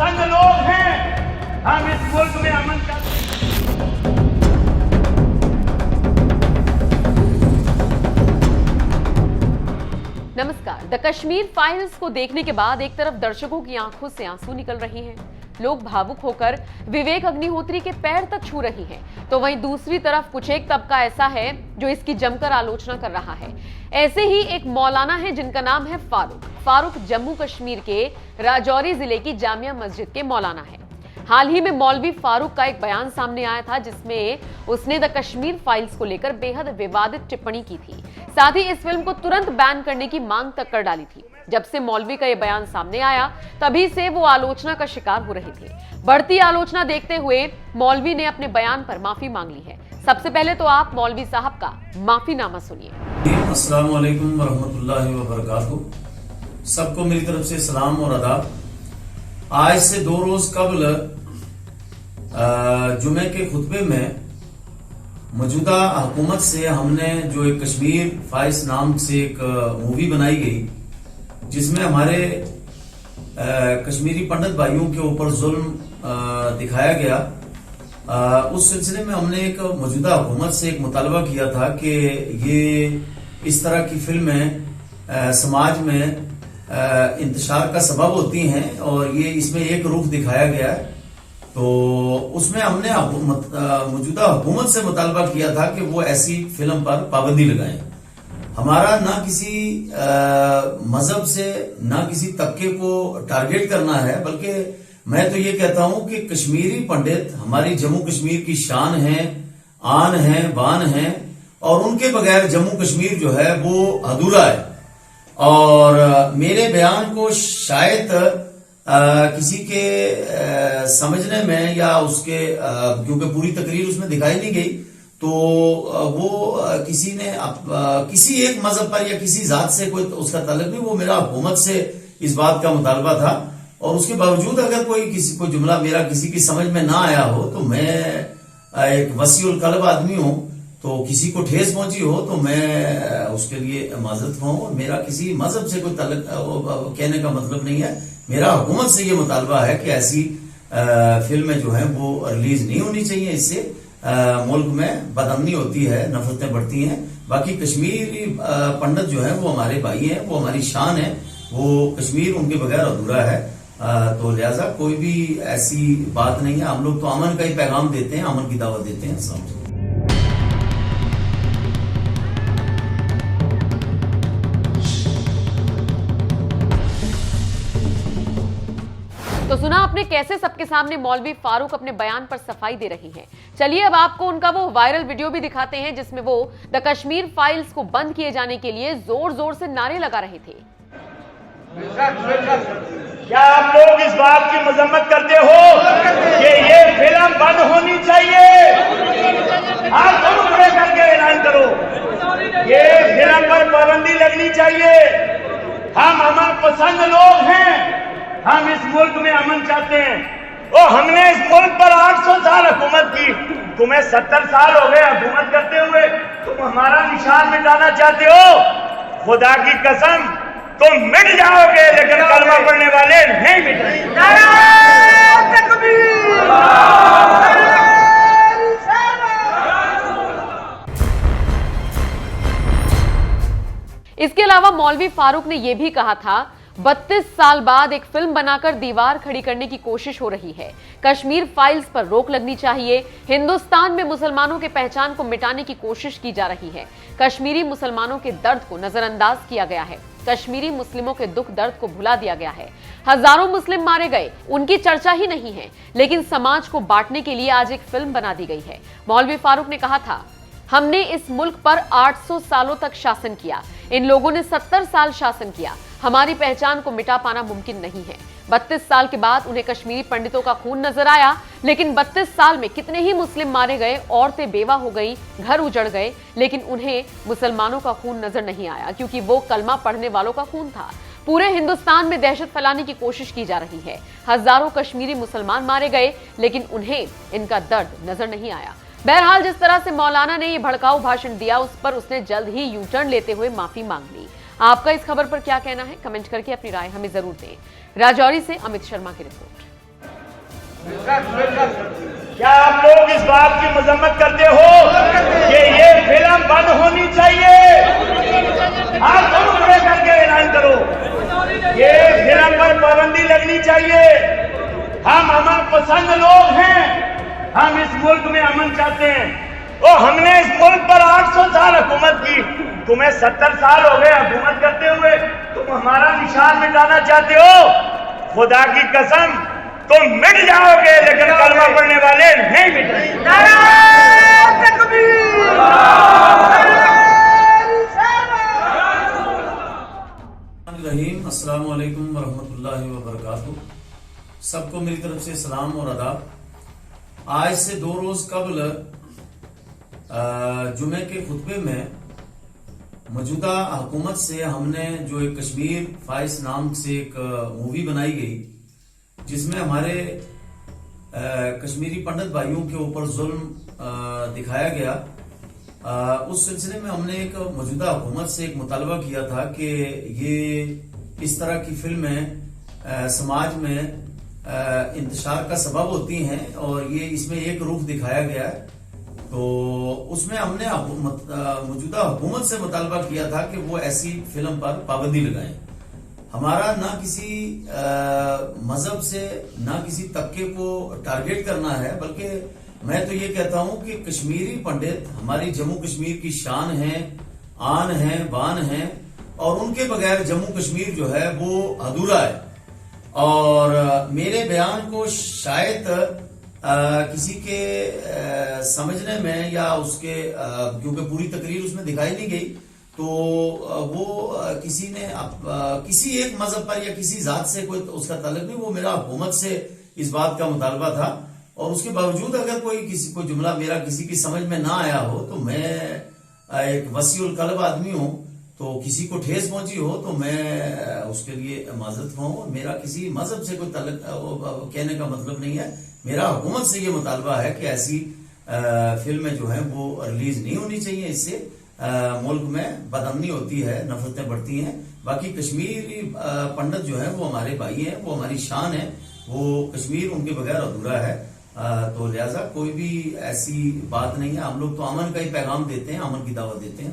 पसंद लोग हैं। हम इस मुल्क में अमन चाहते हैं। नमस्कार। द कश्मीर फाइल्स को देखने के बाद एक तरफ दर्शकों की आंखों से आंसू निकल रहे हैं, लोग भावुक होकर विवेक अग्निहोत्री के पैर तक छू रहे हैं, तो वहीं दूसरी तरफ कुछ एक तबका ऐसा है जो इसकी जमकर आलोचना कर रहा है। ऐसे ही एक मौलाना है जिनका नाम है फारूक जम्मू कश्मीर के राजौरी जिले की जामिया मस्जिद के मौलाना है। हाल ही में मौलवी फारूक का एक बयान सामने आया था जिसमें उसने द कश्मीर फाइल्स को लेकर बेहद विवादित टिप्पणी की थी। साथ ही इस फिल्म को तुरंत बैन करने की मांग तक कर डाली थी। जब से मौलवी का यह बयान सामने आया तभी से वो आलोचना का शिकार हो रहे थे। बढ़ती आलोचना देखते हुए मौलवी ने अपने बयान पर माफी मांग ली है। सबसे पहले तो आप मौलवी साहब का माफीनामा सुनिए। अस्सलाम वालेकुम वरहमतुल्लाहि वबरकातुहू। सबको मेरी तरफ से सलाम और आदाब। आज से 2 रोज कबल जुमे के खुतबे में मौजूदा हुकूमत से हमने जो एक कश्मीर फाइल्स नाम से एक मूवी बनाई गई जिसमें हमारे कश्मीरी पंडित भाइयों के ऊपर जुल्म दिखाया गया, उस सिलसिले में हमने एक मौजूदा हुकूमत से एक मुतालबा किया था कि ये इस तरह की फिल्में समाज में इंतशार का सबब होती हैं और ये इसमें एक रुख दिखाया गया है। तो उसमें हमने मौजूदा हुकूमत से मुतालबा किया था कि वो ऐसी फिल्म पर पाबंदी लगाएं। हमारा ना किसी मजहब से ना किसी तबके को टारगेट करना है, बल्कि मैं तो ये कहता हूं कि कश्मीरी पंडित हमारी जम्मू कश्मीर की शान है, आन है, बान है और उनके बगैर जम्मू कश्मीर जो है वो अधूरा है। और मेरे बयान को शायद किसी के समझने में या उसके क्योंकि पूरी तकरीर उसमें दिखाई नहीं गई, तो वो किसी ने किसी एक मजहब पर या किसी जात से कोई उसका ताल्लुक नहीं, वो मेरा हुकूमत से इस बात का मुतालबा था। और उसके बावजूद अगर किसी को जुमला मेरा किसी की समझ में ना आया हो तो मैं एक वसीउल कल्ब आदमी हूं, तो किसी को ठेस पहुंची हो तो मैं उसके लिए माजरत खाऊं। मेरा किसी मजहब से कोई ताल्लुक कहने का मतलब नहीं है। मेरा हुकूमत से ये मुतालबा है कि ऐसी फिल्में जो हैं वो रिलीज नहीं होनी चाहिए। इससे मुल्क में बदअमनी होती है, नफरतें बढ़ती हैं। बाकी कश्मीरी पंडित जो है वो हमारे भाई हैं, वो हमारी शान है, वो कश्मीर उनके बगैर अधूरा है। तो लिहाजा कोई भी ऐसी बात नहीं है। हम लोग तो अमन का ही पैगाम देते हैं, अमन की दावत देते हैं। समझो तो सुना आपने कैसे सबके सामने मौलवी फारूक अपने बयान पर सफाई दे रही हैं। चलिए अब आपको उनका वो वायरल वीडियो भी दिखाते हैं जिसमें वो द कश्मीर फाइल्स को बंद किए जाने के लिए जोर जोर से नारे लगा रहे थे। क्या आप लोग इस बात की मजम्मत करते हो कि ये फिल्म बंद होनी चाहिए? आप दोनों खड़े करके ऐलान करो, ये फिल्म पर पाबंदी लगनी चाहिए। हम अमन पसंद लोग हैं, हम इस मुल्क में अमन चाहते हैं और हमने इस मुल्क पर 800 साल हुकूमत की। तुम्हें 70 साल हो गए हुकूमत करते हुए, तुम हमारा निशान मिटाना चाहते हो? खुदा की कसम तुम मिट जाओगे, लेकिन कलमा पढ़ने वाले नहीं मिटेंगे। इसके अलावा मौलवी फारूक ने यह भी कहा था 32 साल बाद एक फिल्म बनाकर दीवार खड़ी करने की कोशिश हो रही है। कश्मीर फाइल्स पर रोक लगनी चाहिए। हिंदुस्तान में मुसलमानों के पहचान को मिटाने की कोशिश की जा रही है। कश्मीरी मुसलमानों के दर्द को नजरअंदाज किया गया है। कश्मीरी मुस्लिमों के दुख दर्द को भुला दिया गया है। हजारों मुस्लिम मारे गए, उनकी चर्चा ही नहीं है, लेकिन समाज को बांटने के लिए आज एक फिल्म बना दी गई है। मौलवी फारूक ने कहा था, हमने इस मुल्क पर 800 सालों तक शासन किया, इन लोगों ने 70 साल शासन किया। हमारी पहचान को मिटा पाना मुमकिन नहीं है। 32 साल के बाद उन्हें कश्मीरी पंडितों का खून नजर आया, लेकिन 32 साल में कितने ही मुस्लिम मारे गए, औरतें बेवा हो गई, घर उजड़ गए, लेकिन उन्हें मुसलमानों का खून नजर नहीं आया, क्योंकि वो कलमा पढ़ने वालों का खून था। पूरे हिंदुस्तान में दहशत फैलाने की कोशिश की जा रही है। हजारों कश्मीरी मुसलमान मारे गए, लेकिन उन्हें इनका दर्द नजर नहीं आया। बहरहाल जिस तरह से मौलाना ने ये भड़काऊ भाषण दिया, उस पर उसने जल्द ही यू टर्न लेते हुए माफी मांग ली। आपका इस खबर पर क्या कहना है? कमेंट करके अपनी राय हमें जरूर दें। राजौरी से अमित शर्मा की रिपोर्ट। क्या आप लोग इस बात की मजम्मत करते हो कि ये फिल्म बंद होनी चाहिए? आप दोनों खड़े करके ऐलान करो, ये फिल्म पर पाबंदी लगनी चाहिए। हम अमन पसंद लोग हैं, हम इस मुल्क में अमन चाहते हैं। तो हमने इस मुल्क पर 800 साल हुकूमत की, तुम्हें 70 साल हो गए हुकूमत करते हुए, तुम हमारा निशान मिटाना चाहते हो? खुदा की कसम, तुम मिट जाओगे, लेकिन कलमा पढ़ने वाले नहीं मिटेंगे। रहीम, अस्सलाम वालेकुम वरहमतुल्लाहि वबरकातुहू। सबको मेरी तरफ से सलाम और आदाब। आज से 2 रोज कबल जुमे के खुतबे में मौजूदा हुकूमत से हमने जो एक कश्मीर फाइल्स नाम से एक मूवी बनाई गई, जिसमें हमारे कश्मीरी पंडित भाइयों के ऊपर जुल्म दिखाया गया। उस सिलसिले में हमने एक मौजूदा हुकूमत से एक मुतालबा किया था कि ये इस तरह की फिल्में समाज में इंतशार का सबब होती हैं और ये इसमें एक रूप दिखाया गया है। तो उसमें हमने मौजूदा हुकूमत से मुतालबा किया था कि वो ऐसी फिल्म पर पाबंदी लगाएं। हमारा ना किसी मजहब से ना किसी तबके को टारगेट करना है, बल्कि मैं तो ये कहता हूं कि कश्मीरी पंडित हमारी जम्मू कश्मीर की शान है, आन है, बान है, और उनके बगैर जम्मू कश्मीर जो है वो अधूरा है। और मेरे बयान को शायद किसी के समझने में या उसके क्योंकि पूरी तकरीर उसमें दिखाई नहीं गई, तो वो किसी ने किसी एक मजहब पर या किसी जात से कोई उसका ताल्लुक नहीं, वो मेरा हुकूमत से इस बात का मुतालबा था। और उसके बावजूद अगर किसी को जुमला मेरा किसी की समझ में ना आया हो, तो मैं एक वसीउल कल्ब आदमी हूं, तो किसी को ठेस पहुंची हो तो मैं उसके लिए माजरत खाऊं। मेरा किसी मजहब से कोई ताल्लुक कहने का मतलब नहीं है। मेरा हुकूमत से ये मुतालबा है कि ऐसी फिल्में जो है वो रिलीज नहीं होनी चाहिए। इससे मुल्क में बदअमनी होती है, नफरतें बढ़ती हैं। बाकी कश्मीरी पंडित जो है वो हमारे भाई हैं, वो हमारी शान है, वो कश्मीर उनके बगैर अधूरा है। तो लिहाजा कोई भी ऐसी बात नहीं है। हम लोग तो अमन का ही पैगाम देते हैं, अमन की दावत देते हैं।